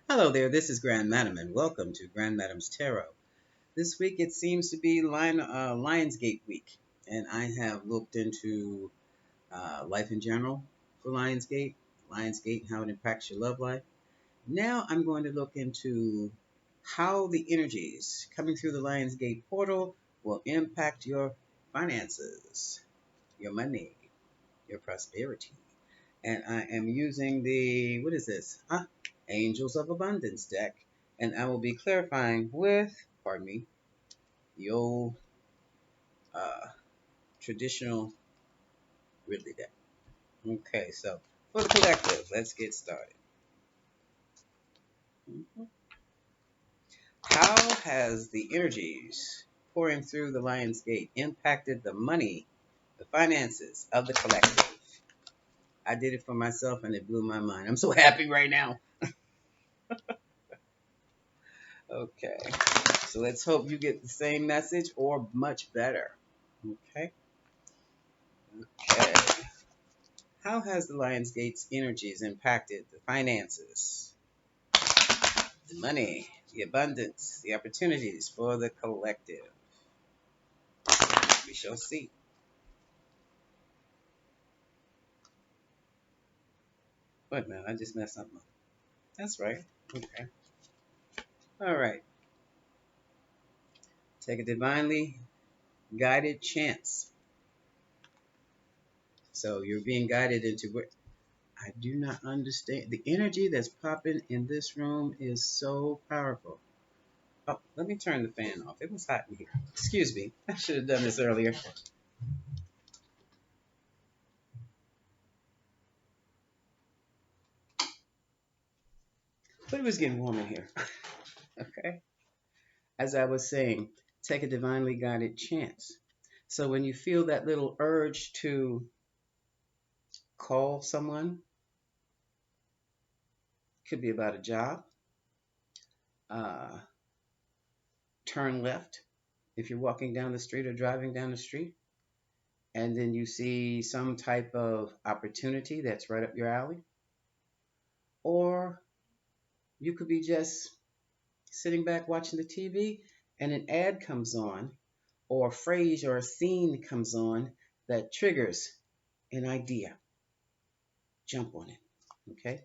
Hello there, this is Grand Madam, and welcome to Grand Madam's Tarot. This week it seems to be Lionsgate week, and I have looked into life in general for Lionsgate, and how it impacts your love life. Now I'm going to look into how the energies coming through the Lionsgate portal will impact your finances, your money, your prosperity. And I am using the, what is this? Angels of Abundance deck. And I will be clarifying with, pardon me, the old uh, traditional Ridley deck. Okay, so for the collective, let's get started. Mhm. How has the energies pouring through the Lion's Gate impacted the money, the finances of the collective? I did it for myself and it blew my mind. I'm so happy right now. Okay, so let's hope you get the same message or much better. Okay, okay. How has the Lionsgate's energies impacted the finances, the money, the abundance, the opportunities for the collective? We shall see. Wait a minute, I just messed something up. That's right. Okay. All right. Take a divinely guided chance. So you're being guided into where I do not understand. The energy that's popping in this room is so powerful. Oh, let me turn the fan off. It was hot in here. Excuse me. I should have done this earlier. But it was getting warm in here. Okay. As I was saying, take a divinely guided chance. So when you feel that little urge to call someone, could be about a job, uh, turn left if you're walking down the street or driving down the street, and then you see some type of opportunity that's right up your alley. Or you could be just sitting back watching the TV and an ad comes on, or a phrase or a scene comes on that triggers an idea. Jump on it. Okay?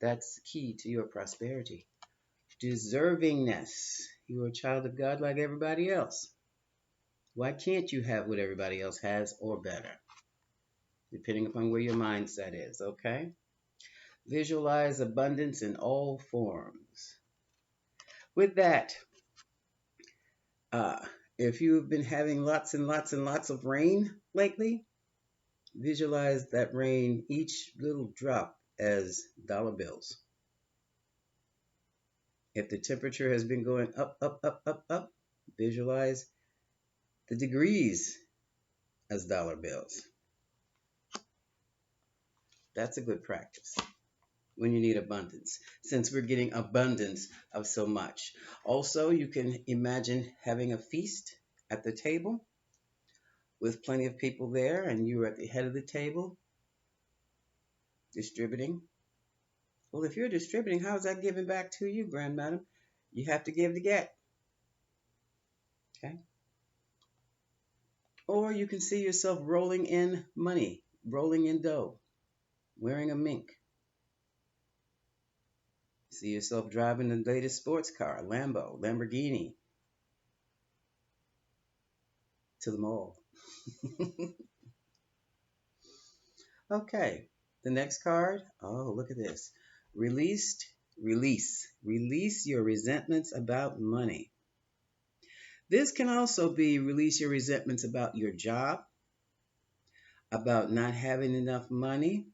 That's the key to your prosperity. Deservingness. You're a child of God like everybody else. Why can't you have what everybody else has or better? Depending upon where your mindset is, okay? Visualize abundance in all forms. With that, uh, if you've been having lots and lots and lots of rain lately, visualize that rain, each little drop, as dollar bills. If the temperature has been going up, up, up, up, up, visualize the degrees as dollar bills. That's a good practice when you need abundance, since we're getting abundance of so much. Also, you can imagine having a feast at the table with plenty of people there, and you're at the head of the table distributing. Well, if you're distributing, how is that giving back to you, Grand Madam? You have to give to get. Okay. Or you can see yourself rolling in money, rolling in dough, wearing a mink. See yourself driving the latest sports car, Lambo, Lamborghini, to the mall. Okay, the next card. Oh, look at this. Release your resentments about money. This can also be release your resentments about your job, about not having enough money,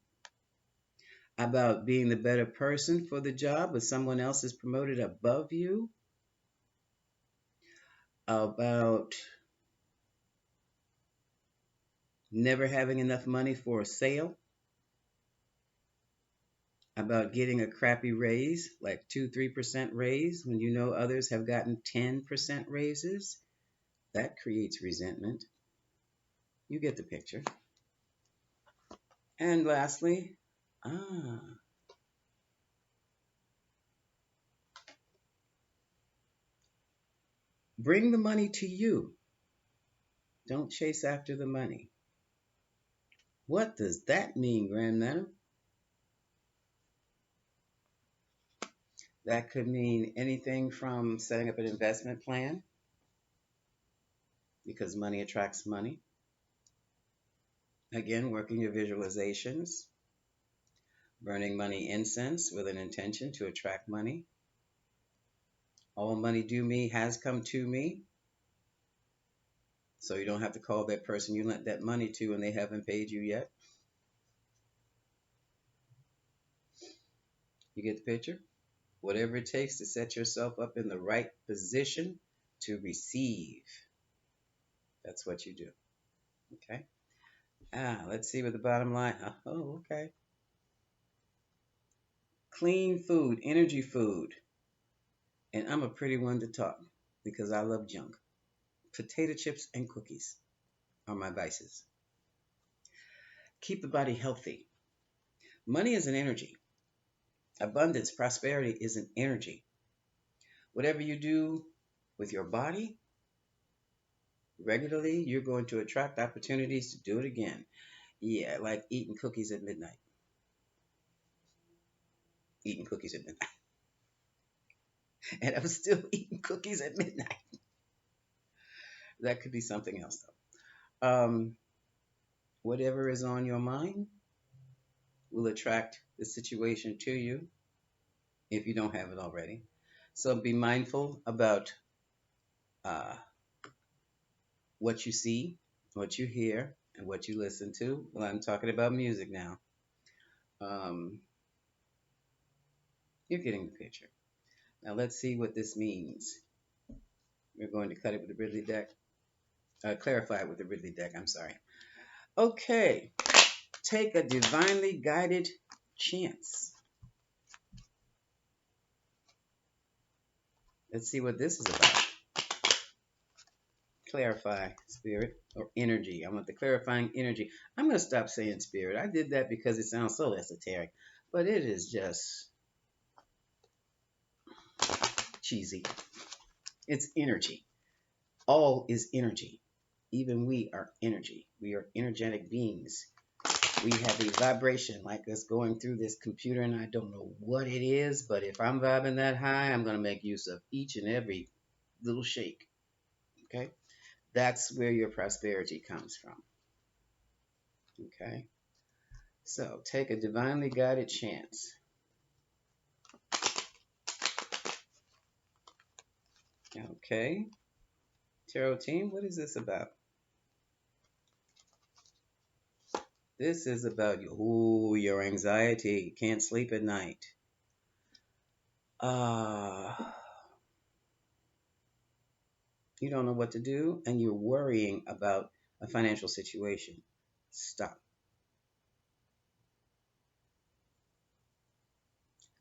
about being the better person for the job, but someone else is promoted above you, about never having enough money for a sale, about getting a crappy raise, like 2-3% raise, when you know others have gotten 10% raises. That creates resentment. You get the picture. And lastly, ah, Bring the money to you. Don't chase after the money. What does that mean, Grandma? That could mean anything from setting up an investment plan because money attracts money. Again, working your visualizations, burning money incense with an intention to attract money. All money due me has come to me. So you don't have to call that person you lent that money to and they haven't paid you yet. You get the picture? Whatever it takes to set yourself up in the right position to receive. That's what you do. Okay? Let's see what the bottom line. Oh, okay. Clean food, energy food. And I'm a pretty one to talk because I love junk. Potato chips and cookies are my vices. Keep the body healthy. Money is an energy. Abundance, prosperity is an energy. Whatever you do with your body regularly, you're going to attract opportunities to do it again. Yeah, like eating cookies at midnight. Eating cookies at midnight. And I'm still eating cookies at midnight. That could be something else, though. Whatever is on your mind will attract the situation to you if you don't have it already. So be mindful about uh, what you see, what you hear, and what you listen to. Well, I'm talking about music now. Um, you're getting the picture. Now let's see what this means. We're going to cut it with the Ridley deck. Clarify it with the Ridley deck. I'm sorry. Okay. Take a divinely guided chance. Let's see what this is about. Clarify spirit or energy. I want the clarifying energy. I'm going to stop saying spirit. I did that because it sounds so esoteric, but it is just cheesy. It's energy. All is energy. Even we are energy. We are energetic beings. We have a vibration like us going through this computer, and I don't know what it is, but if I'm vibing that high, I'm going to make use of each and every little shake. Okay? That's where your prosperity comes from. Okay? So take a divinely guided chance. Okay? Tarot team, what is this about? This is about your anxiety. Can't sleep at night. You don't know what to do and you're worrying about a financial situation. Stop.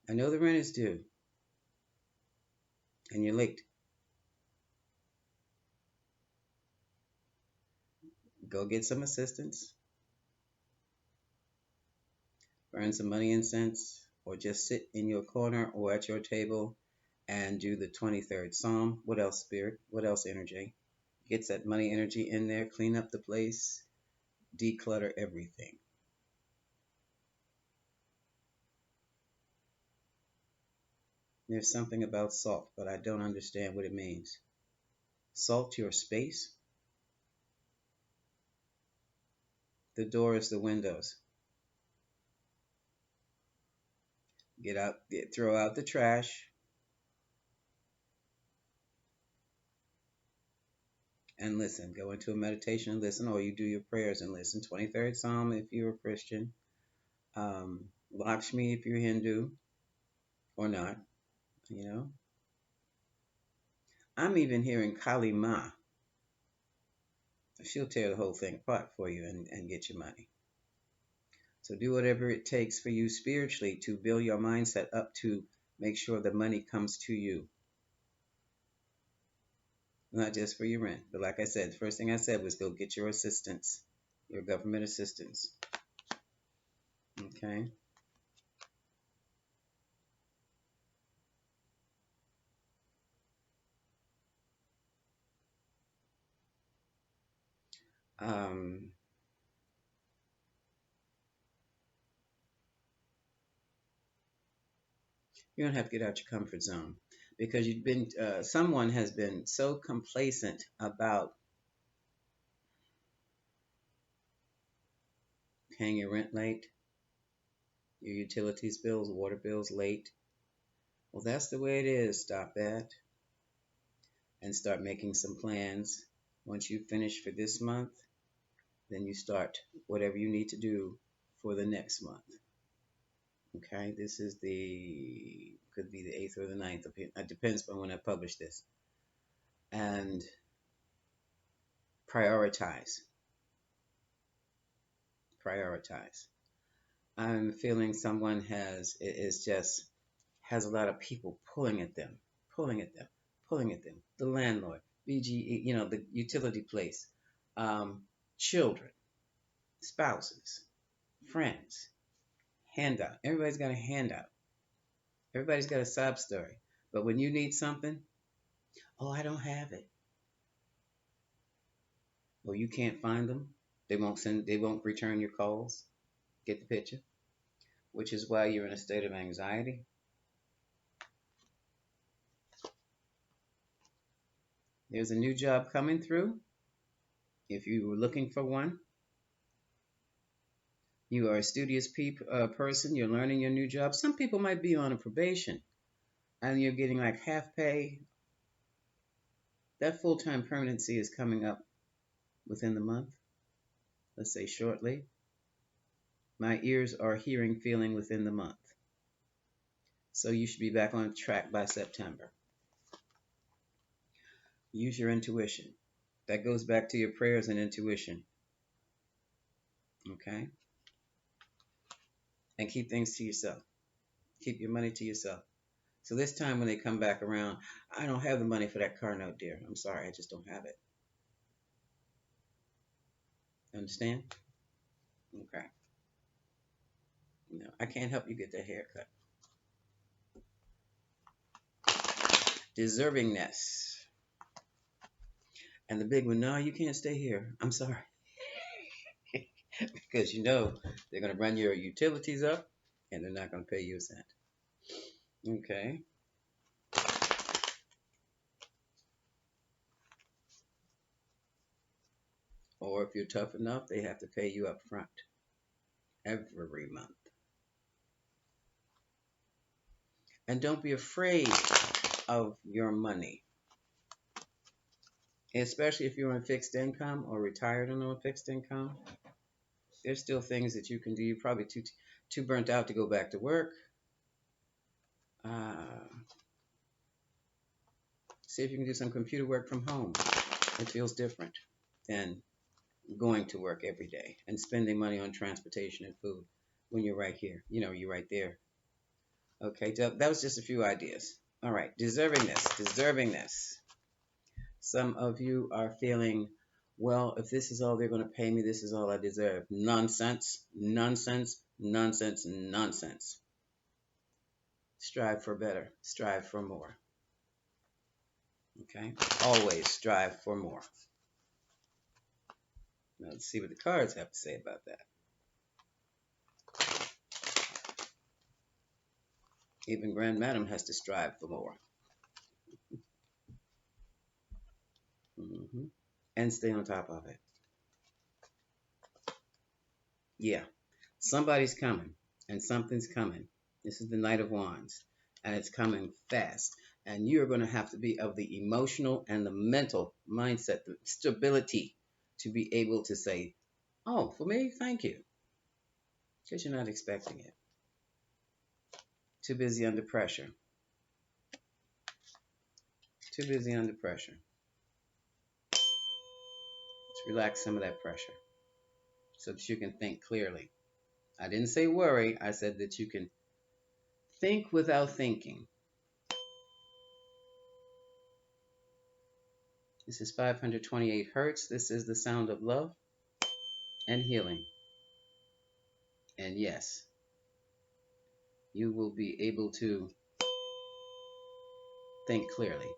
I know the rent is due and you're late. Go get some assistance, burn some money and cents, or just sit in your corner or at your table and do the 23rd Psalm. What else, Spirit? What else, energy? Gets that money energy in there, clean up the place, declutter everything. There's something about salt, but I don't understand what it means. Salt your space. The door is the windows. Throw out the trash, and listen. Go into a meditation and listen, or you do your prayers and listen. 23rd Psalm if you're a Christian. Lakshmi if you're Hindu or not, you know. I'm even hearing Kali Ma. She'll tear the whole thing apart for you and get your money. So do whatever it takes for you spiritually to build your mindset up to make sure the money comes to you. Not just for your rent. But like I said, the first thing I said was go get your assistance, your government assistance. Okay? Um, you don't have to get out your comfort zone because you've been, someone has been so complacent about paying your rent late, your utilities bills, water bills late. Well, that's the way it is. Stop that and start making some plans. Once you finish for this month, then you start whatever you need to do for the next month. Okay, this is the could be the 8th or the 9th. It depends on when I publish this. And prioritize. Prioritize. I'm feeling someone is just has a lot of people pulling at them, pulling at them, pulling at them. The landlord, BGE, the utility place, children, spouses, friends, handout. Everybody's got a handout. Everybody's got a sob story. But when you need something, oh, I don't have it. Well, you can't find them. They won't return your calls. Get the picture? Which is why you're in a state of anxiety. There's a new job coming through. If you were looking for one, you are a studious person, you're learning your new job. Some people might be on a probation and you're getting like half pay. That full time permanency is coming up within the month, let's say shortly. My ears are hearing, feeling within the month. So you should be back on track by September. Use your intuition. That goes back to your prayers and intuition. Okay? And keep things to yourself. Keep your money to yourself. So this time when they come back around, I don't have the money for that car note, dear. I'm sorry, I just don't have it. Understand? Okay. No, I can't help you get that haircut. Deservingness. And the big one, no, you can't stay here. I'm sorry. Because they're going to run your utilities up and they're not going to pay you a cent. Okay. Or if you're tough enough, they have to pay you up front every month. And don't be afraid of your money, especially if you're on fixed income or retired and on fixed income. There's still things that you can do. You're probably too burnt out to go back to work. See if you can do some computer work from home. It feels different than going to work every day and spending money on transportation and food when you're right here. You're right there. Okay, that was just a few ideas. All right, deservingness. Some of you are feeling, well, if this is all they're going to pay me, this is all I deserve. Nonsense, nonsense, nonsense, nonsense. Strive for better, strive for more. Okay, always strive for more. Now let's see what the cards have to say about that. Even Grand Madam has to strive for more. Mm-hmm. And stay on top of it. Yeah, somebody's coming and something's coming. This is the Knight of Wands and it's coming fast. And you're going to have to be of the emotional and the mental mindset, the stability to be able to say, oh, for me, thank you. Because you're not expecting it. Too busy under pressure. Too busy under pressure. Let's relax some of that pressure so that you can think clearly. I didn't say worry. I said that you can think without thinking. This is 528 hertz. This is the sound of love and healing. And yes, you will be able to think clearly.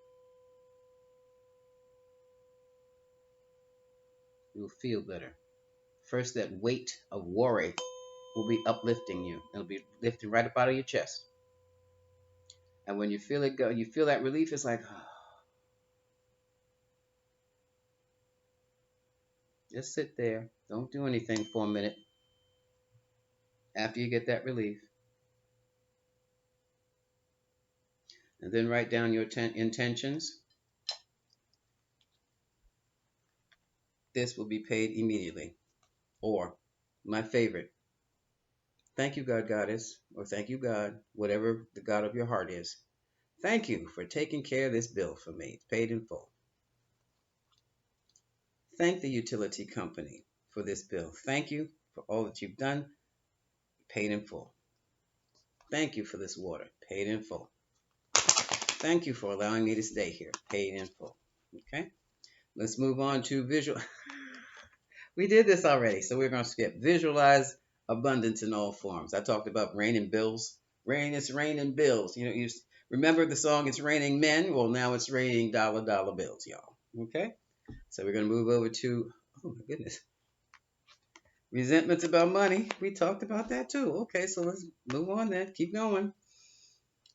You'll feel better. First, that weight of worry will be uplifting you. It'll be lifting right up out of your chest. And when you feel it go, you feel that relief. It's like, oh, just sit there. Don't do anything for a minute. After you get that relief, and then write down your intentions. This will be paid immediately. Or, my favorite, thank you, God Goddess, or thank you, God, whatever the God of your heart is. Thank you for taking care of this bill for me. It's paid in full. Thank the utility company for this bill. Thank you for all that you've done. Paid in full. Thank you for this water. Paid in full. Thank you for allowing me to stay here. Paid in full. Okay? Let's move on to visual. We did this already, so we're going to skip. Visualize abundance in all forms. I talked about raining bills. Rain, it's raining bills. You remember the song, It's Raining Men? Well, now it's raining dollar bills, y'all. Okay? So we're going to move over to, oh my goodness, resentments about money. We talked about that too. Okay, so let's move on then. Keep going.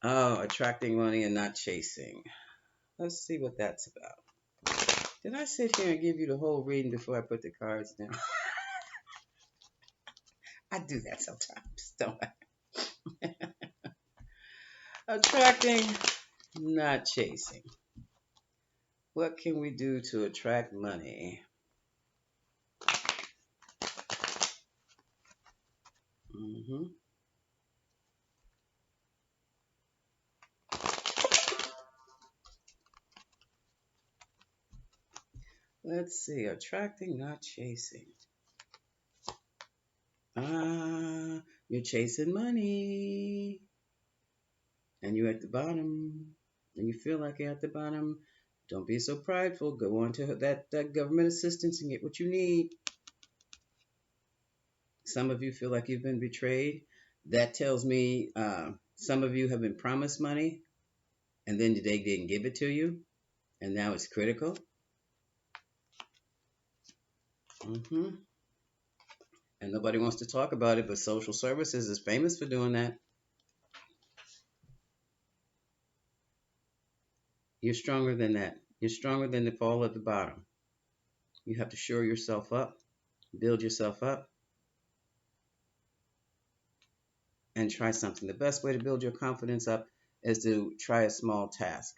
Oh, attracting money and not chasing. Let's see what that's about. Did I sit here and give you the whole reading before I put the cards down? I do that sometimes, don't I? Attracting, not chasing. What can we do to attract money? hmm Let's see. Attracting, not chasing. Ah, you're chasing money, and you're at the bottom, and you feel like you're at the bottom. Don't be so prideful. Go on to that government assistance and get what you need. Some of you feel like you've been betrayed. That tells me some of you have been promised money, and then they didn't give it to you, and now it's critical. hmm And nobody wants to talk about it, but social services is famous for doing that. You're stronger than that. You're stronger than the fall at the bottom. You have to shore yourself up, build yourself up, and try something. The best way to build your confidence up is to try a small task.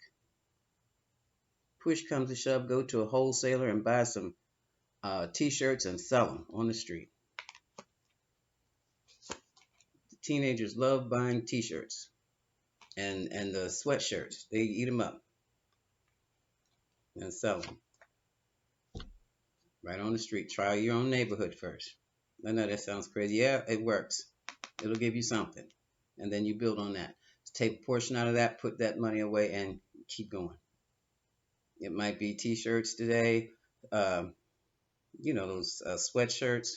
Push comes to shove, go to a wholesaler and buy some t-shirts and sell them on the street. Teenagers love buying t-shirts and the sweatshirts. They eat them up and sell them right on the street. Try your own neighborhood first. I know that sounds crazy. Yeah, it works. It'll give you something, and then you build on that. Take a portion out of that, put that money away, and keep going. It might be t-shirts today, um, those sweatshirts.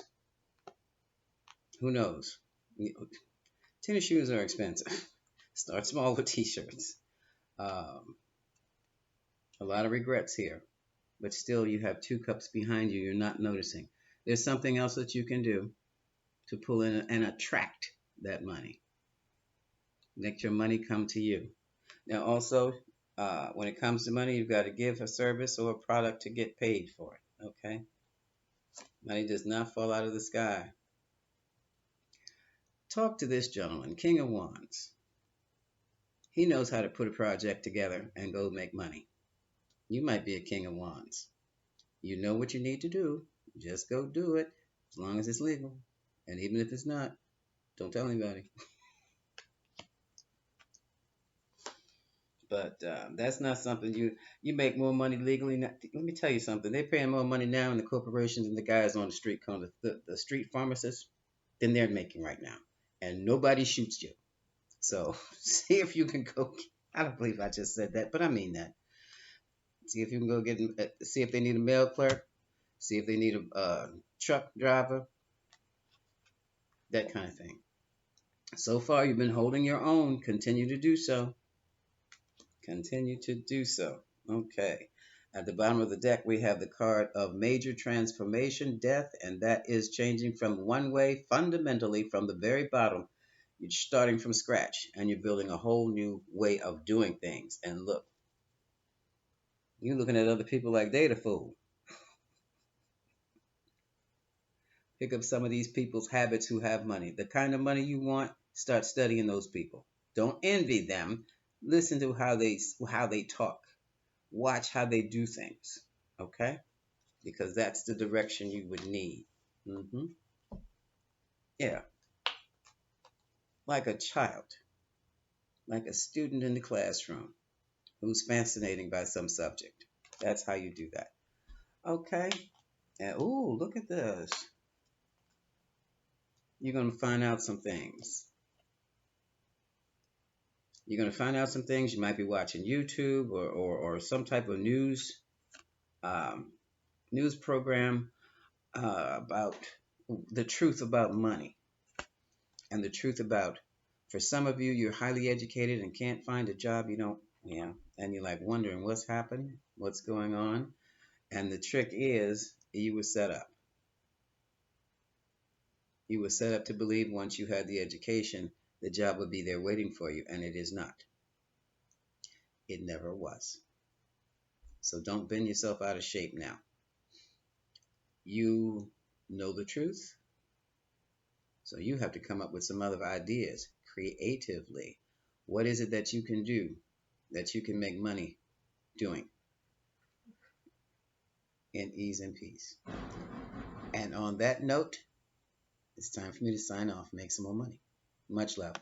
Who knows? Tennis shoes are expensive. Start small with t-shirts. Um, a lot of regrets here, but still you have two cups behind you. You're not noticing. There's something else that you can do to pull in and attract that money. Let your money come to you. Now, also, when it comes to money, you've got to give a service or a product to get paid for it. Okay? Money does not fall out of the sky. Talk to this gentleman, King of Wands. He knows how to put a project together and go make money. You might be a King of Wands. You know what you need to do. Just go do it as long as it's legal. And even if it's not, don't tell anybody. But that's not something you make more money legally. Let me tell you something. They're paying more money now in the corporations and the guys on the street, calling the street pharmacists, than they're making right now. And nobody shoots you. So see if you can go. I don't believe I just said that, but I mean that. See if you can go get. See if they need a mail clerk. See if they need a truck driver. That kind of thing. So far, you've been holding your own. Continue to do so. Continue to do so. Okay. At the bottom of the deck, we have the card of major transformation, death, and that is changing from one way fundamentally from the very bottom. You're starting from scratch and you're building a whole new way of doing things. And look, you're looking at other people like they the fool. Pick up some of these people's habits who have money. The kind of money you want, start studying those people. Don't envy them. Listen to how they talk. Watch how they do things. Okay? Because that's the direction you would need. Hmm. Yeah, like a child, like a student in the classroom who's fascinating by some subject. That's how you do that. Okay. And ooh, look at this. You're gonna find out some things. You're gonna find out some things. You might be watching YouTube or some type of um, news program about the truth about money and the truth about. For some of you, you're highly educated and can't find a job. You don't. Yeah, and you're like wondering what's happening, what's going on. And the trick is you were set up. You were set up to believe once you had the education, the job would be there waiting for you, and it is not. It never was. So don't bend yourself out of shape now. You know the truth, so you have to come up with some other ideas creatively. What is it that you can do that you can make money doing in ease and peace? And on that note, it's time for me to sign off, make some more money. Much love.